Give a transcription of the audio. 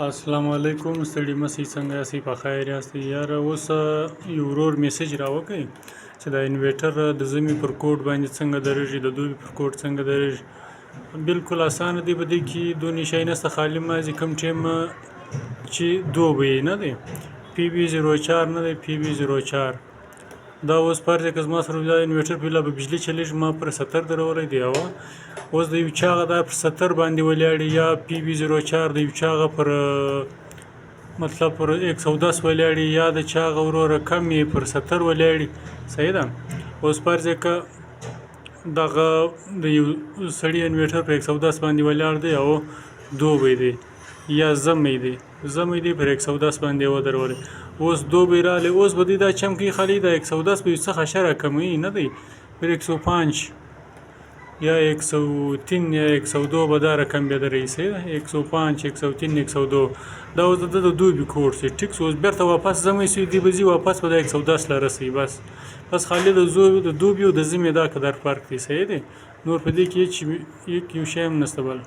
السلام علیکم ستړي مسئ څنګه یاستئ په خیر یاستئ یاره اوس یو ورور میسج راوکړی چې دا انویټر د زمي پر کوډ باندې څنګه درېږي د دوبي پر کوډ څنګه درېږي بالکل اسانه دی په دې کې دونې شی نشته خالي مازې کوم ټیم چې دوبی نه دی پی بي 04 نه دی پی بي 04 دا اوس فرض که زما سره دا انویټر په لابه بجلی چلیږي ما پر 70 درولی دی اوس د یو چا هغه دا پر 70 باندې ولاړې یا پی بي 04 د یو چا هغه پر مطلب پر 110 ولاړې یا د چا هغه وروره کم یې پر 70 ولاړې صحیح ده اوس فرض که دغه د یو سړي انویټر پر 110 باندې ولاړ دی او دوبی دی یا زمی دی پر 110 باندې ودرولی اوس دوبی راغلی اوس به دی دا چمکی خالي دا 110 به یو څه خشره کموي نه دی پر 105 یا 103 یا 102 به دا رقم بیا درېږي 105 103 102 دا اوس د دوبي کوډ دی ټیک اوس بیرته واپس زمی سوی دی به ځي واپس به د 110 له رسوي بس خالي د دوبي او د زمي دا قدر فرق دی صحیح دی نور په دې کې یو شی هم نشته بل